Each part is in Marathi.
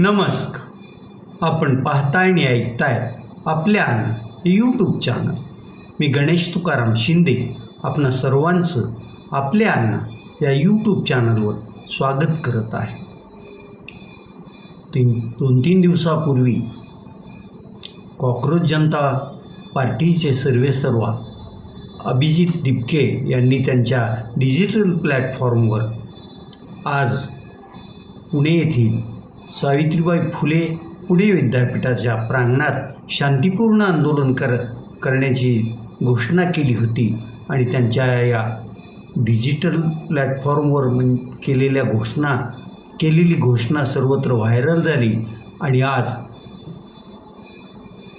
नमस्कार. आपण पाहताय आणि ऐकताय आपल्या यूट्यूब चॅनल. मी गणेश तुकाराम शिंदे आपणा सर्वांचं आपल्या अण्णा या यूट्यूब चॅनलवर स्वागत करत आहे. 2-3 दिवसापूर्वी कॉक्रोच जनता पार्टीचे सर्वेसर्वा अभिजित दिपके यांनी त्यांच्या डिजिटल प्लॅटफॉर्मवर आज पुणे येथील सावित्रीबाई फुले पुणे विद्यापीठाच्या प्रांगणात शांतिपूर्ण आंदोलन करण्याची घोषणा केली होती आणि त्यांच्या या डिजिटल प्लॅटफॉर्मवर केलेली घोषणा सर्वत्र व्हायरल झाली आणि आज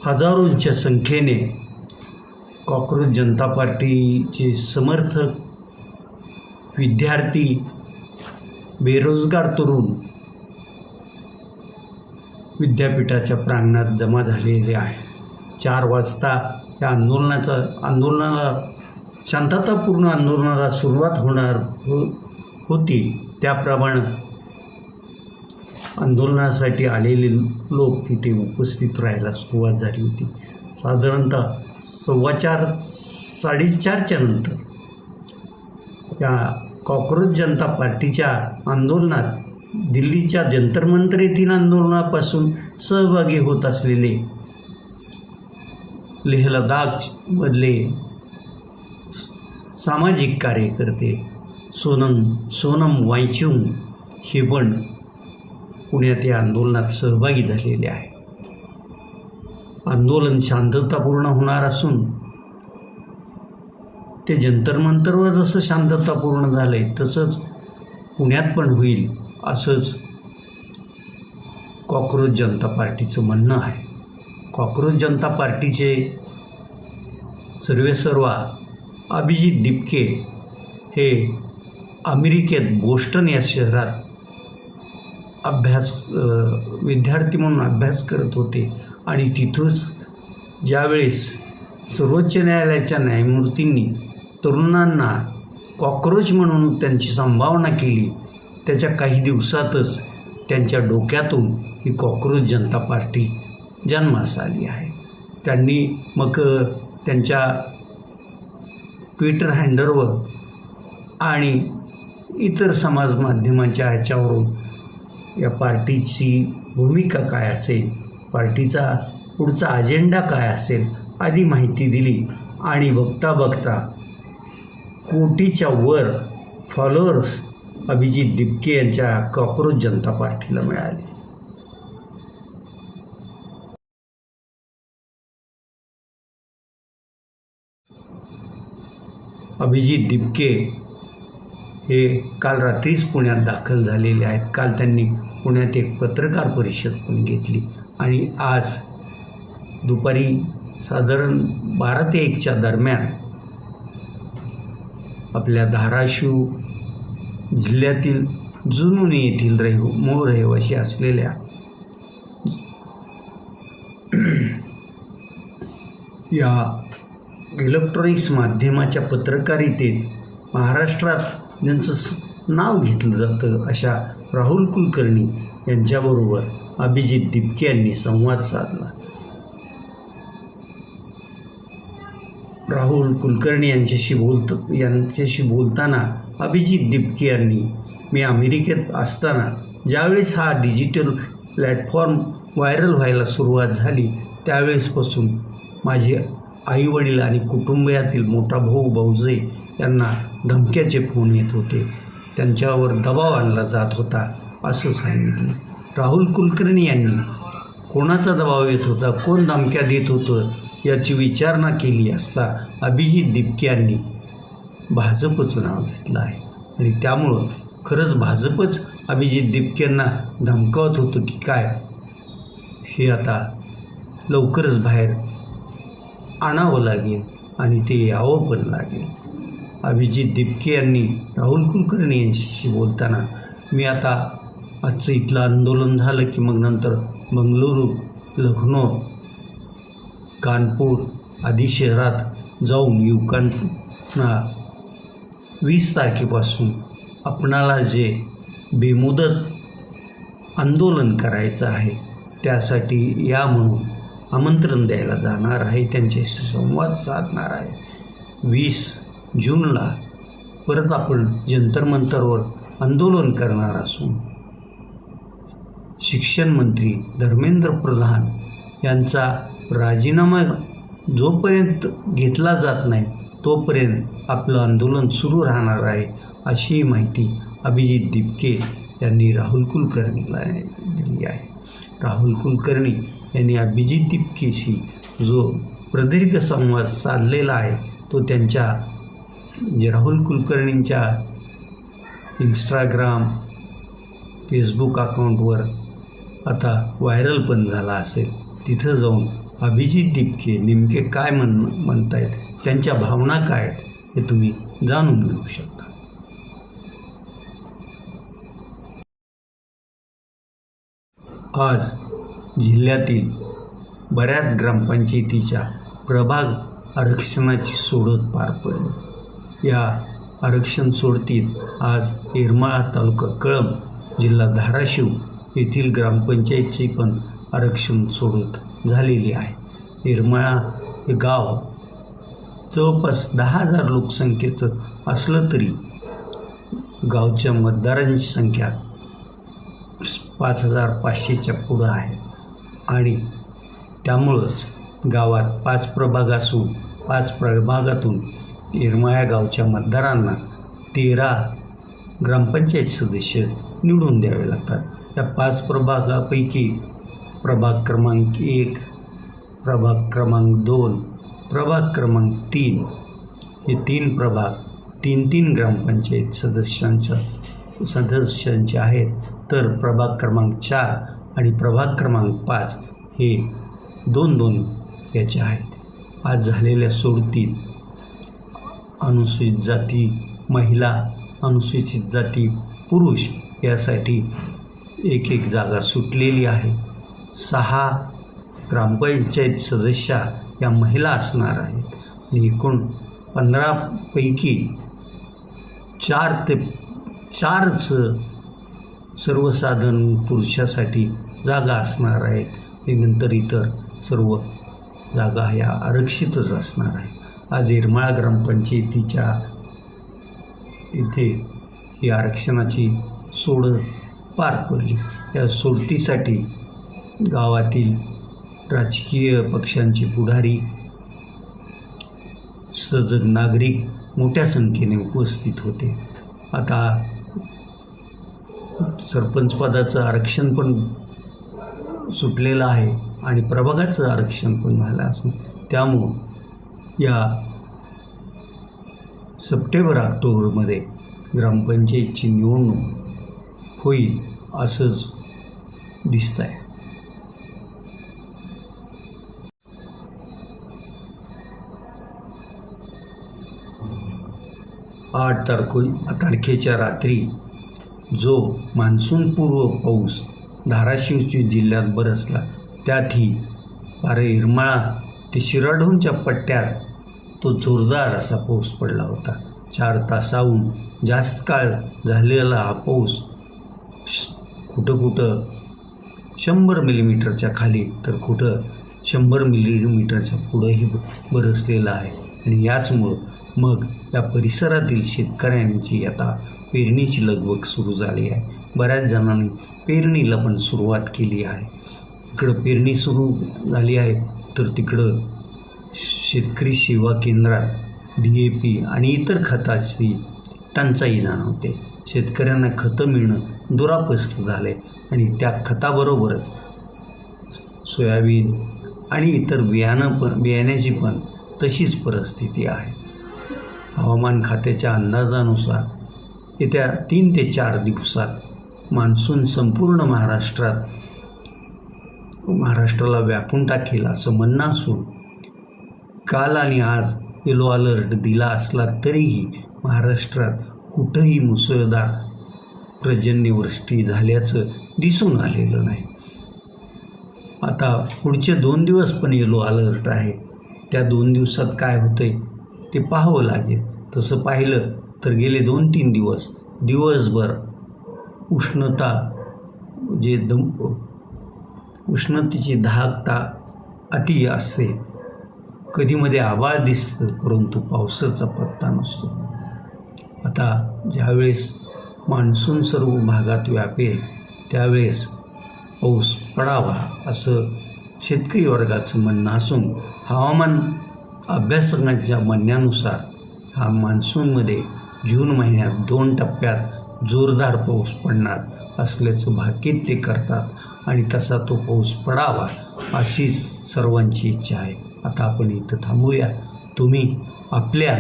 हजारोंच्या संख्येने कॉक्रोच जनता पार्टीचे समर्थक, विद्यार्थी, बेरोजगार तरुण विद्यापीठाच्या प्रांगणात जमा झालेले आहे. 4 वाजता या आंदोलनाला शांततापूर्ण आंदोलनाला सुरुवात होणार होती. त्याप्रमाणे आंदोलनासाठी आलेले लोक तिथे उपस्थित राहायला सुरुवात झाली होती. साधारणतः 4:15-4:30च्या नंतर या कॉक्रोच जनता पार्टीच्या आंदोलनात दिल्लीच्या जंतर मंतर येथील आंदोलनापासून सहभागी होत असलेले लेह लडाखमधले सामाजिक कार्यकर्ते सोनम वांगचुक हे पण पुण्यात या आंदोलनात सहभागी झालेले आहे. आंदोलन शांततापूर्ण होणार असून ते जंतर मंतरवर जसं शांततापूर्ण झालंय तसंच पुण्यात पण होईल असंच कॉक्रोच जनता पार्टीचं म्हणणं आहे. कॉक्रोच जनता पार्टीचे सर्वेसर्वा अभिजित दिपके हे अमेरिकेत बोस्टन या शहरात विद्यार्थी म्हणून अभ्यास करत होते आणि तिथूनच ज्यावेळेस सर्वोच्च न्यायालयाच्या न्यायमूर्तींनी तरुणांना कॉक्रोच म्हणून त्यांची संभावना केली, त्याच्या काही दिवसातच त्यांच्या डोक्यातून ही कॉक्रोच जनता पार्टी जन्मास आली आहे. त्यांनी मग त्यांच्या ट्विटर हँडलवर आणि इतर समाज माध्यमांच्या ह्याच्यावरून या पार्टीची भूमिका काय असेल, पार्टीचा पुढचा अजेंडा काय असेल आदी माहिती दिली आणि बघता कोटीच्या वर फॉलोअर्स अभिजित दिपके यांच्या कॉक्रोच जनता पार्टीला मिळाले. अभिजित दिपके हे काल रात्रीच पुण्यात दाखल झालेले आहेत. काल त्यांनी पुण्यात एक पत्रकार परिषद पण घेतली आणि आज दुपारी साधारण 12 ते 1च्या दरम्यान आपल्या धाराशिव जिल्ह्यातील जुनोनी येथील मूळ रहिवासी असलेल्या या इलेक्ट्रॉनिक्स माध्यमाच्या पत्रकारितेत महाराष्ट्रात ज्यांचं नाव घेतलं जातं अशा राहुल कुलकर्णी यांच्याबरोबर अभिजित दिपके यांनी संवाद साधला. राहुल कुलकर्णी यांच्याशी बोलताना अभिजित दिपके यांनी मी अमेरिकेत असताना ज्यावेळेस हा डिजिटल प्लॅटफॉर्म व्हायरल व्हायला सुरुवात झाली त्यावेळेसपासून माझे आईवडील आणि कुटुंबियातील मोठा भाऊ-भाऊजे यांना धमक्याचे फोन येत होते, त्यांच्यावर दबाव आणला जात होता असं सांगितलं. राहुल कुलकर्णी यांनी कोणाचा दबाव येत होता, कोण धमक्या देत होतं याची विचारणा केली असता अभिजित दिपके यांनी भाजपचं नाव घेतलं आहे आणि त्यामुळं खरंच भाजपच अभिजित दिपकेंना धमकावत होतं की काय हे आता लवकरच बाहेर आणावं लागेल आणि ते यावं पण लागेल. अभिजित दिपके यांनी राहुल कुलकर्णी यांच्याशी बोलताना मी आता आजचं इथलं आंदोलन झालं की मग नंतर बंगळुरू, लखनौ, कानपूर आदी शहरात जाऊन युवकांना 20 तारखेपासून आपणाला जे बेमुदत आंदोलन करायचं आहे. त्यासाठी या म्हणून आमंत्रण द्यायला जाणार आहे, त्यांच्याशी संवाद साधणार आहे. 20 जूनला परत आपण जंतर मंतरवर आंदोलन करणार असून शिक्षण मंत्री धर्मेंद्र प्रधान यांचा राजीनामा जोपर्यंत घेतला जात नाही तोपर्यंत आपलं आंदोलन सुरू राहणार आहे, अशी माहिती अभिजित दिपके यांनी राहुल कुलकर्णीला दिली आहे. राहुल कुलकर्णी यांनी अभिजित दिपकेशी जो प्रदीर्घ संवाद साधलेला आहे तो त्यांच्या राहुल कुलकर्णींच्या इंस्टाग्राम, फेसबुक अकाउंटवर आता व्हायरल पण झाला असेल. तिथं जाऊन अभिजित दिपके नेमके काय म्हणतायत, त्यांच्या भावना काय आहेत हे तुम्ही जाणून घेऊ शकता. आज जिल्ह्यातील बऱ्याच ग्रामपंचायतीच्या प्रभाग आरक्षणाची सोडत पार पडली. या आरक्षण सोडतीत आज येरमाळा तालुका कळंब, जिल्हा धाराशिव येथील ग्रामपंचायतची पण आरक्षण सोडत झालेली आहे. येरमाळा हे गाव जवळपास 10,000 लोकसंख्येचं असलं तरी गावच्या मतदारांची संख्या 5,500च्या पुढं आहे आणि त्यामुळंच गावात 5 प्रभाग असून 5 प्रभागातून येरमाळा गावच्या मतदारांना 13 ग्रामपंचायत सदस्य निवडून द्यावे लागतात. या 5 प्रभागापैकी प्रभाग क्रमांक 1, प्रभाग क्रमांक 2, प्रभाग क्रमांक 3 हे 3 प्रभाग 3 ग्रामपंचायत सदस्यांचे आहेत, तर प्रभाग क्रमांक 4 आणि प्रभाग क्रमांक 5 हे 2 याचे आहेत. आज झालेल्या सोडतीत अनुसूचित जाती महिला, अनुसूचित जाती पुरुष यासाठी एक जागा सुटलेली आहे. 6 ग्रामपंचायत सदस्या या महिला असणार आहेत आणि एकूण 15 पैकी 4च सर्वसाधारण पुरुषासाठी जागा असणार आहेत. नंतर इतर सर्व जागा ह्या आरक्षितच असणार आहे. आज येरमाळा ग्रामपंचायतीच्या इथे ही आरक्षणाची सोडत पार पडली. या सोडतीसाठी गावातील राजकीय पक्षांचे पुढारी, सजग नागरिक मोठ्या संख्येने उपस्थित होते. आता सरपंच पदाचं आरक्षण पण सुटलेलं आहे आणि प्रभागाचं आरक्षण पण झालं असून त्यामुळं या सप्टेंबर-ऑक्टोबरमध्ये ग्रामपंचायतची निवडणूक होईल असंच दिसत आहे. 8 तारखेच्या रात्री जो मान्सूनपूर्व पाऊस धाराशिव जिल्ह्यात बरसला त्यातही पार येरमाळा ते शिराढोणच्या पट्ट्यात तो जोरदार असा पाऊस पडला होता. 4 तासाहून जास्त काळ झालेला हा पाऊस कुठं 100 मिलीमीटरच्या खाली तर कुठं 100 मिलीमीटरच्या पुढंही बरसलेला आहे. आणि याचमुळं मग या परिसरातील शेतकऱ्यांची आता पेरणीची लगबग सुरू झाली आहे. बऱ्याच जणांनी पेरणीला पण सुरुवात केली आहे. इकडं पेरणी सुरू झाली आहे तर तिकडं शेतकरी सेवा केंद्रात DAP आणि इतर खताची टंचाई जाणवते. शेतकऱ्यांना खतं मिळणं दुरापस्त झाले आणि त्या खताबरोबरच सोयाबीन आणि इतर बियाण्याची पण तशीच परिस्थिती आहे. हवामान खात्याच्या अंदाजानुसार येत्या 3 ते 4 दिवसात मान्सून संपूर्ण महाराष्ट्राला व्यापून टाकेल असं म्हणणं असून काल आणि आज येलो अलर्ट दिला असला तरीही महाराष्ट्रात कुठंही मुसळधार पर्जन्यवृष्टी झाल्याचं दिसून आलेलं नाही. आता पुढचे 2 दिवस पण येलो अलर्ट आहे. त्या 2 दिवसात काय होतंय ते पाहावं लागेल. तसं पाहिलं तर गेले 2-3 दिवस दिवसभर उष्णता जे उष्णतेची धाकता अति असते. कधीमध्ये आभाळ दिसतं परंतु पावसाचा पत्ता नसतो. आता ज्यावेळेस मान्सून सर्व भागात व्यापेल त्यावेळेस पाऊस पडावा असं शेतकरी वर्गाचं म्हणणं असून हवामान अभ्यासकांच्या म्हणण्यानुसार हा मान्सूनमध्ये जून महिन्यात 2 टप्प्यात जोरदार पाऊस पडणार असल्याचं भाकीत ते करतात आणि तसा तो पाऊस पडावा अशीच सर्वांची इच्छा आहे. आता आपण इथं थांबूया. तुम्ही आपल्या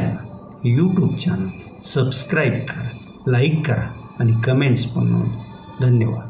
यूट्यूब चॅनल सबस्क्राईब करा, लाईक करा आणि कमेंट्स पण नोंदवा. धन्यवाद.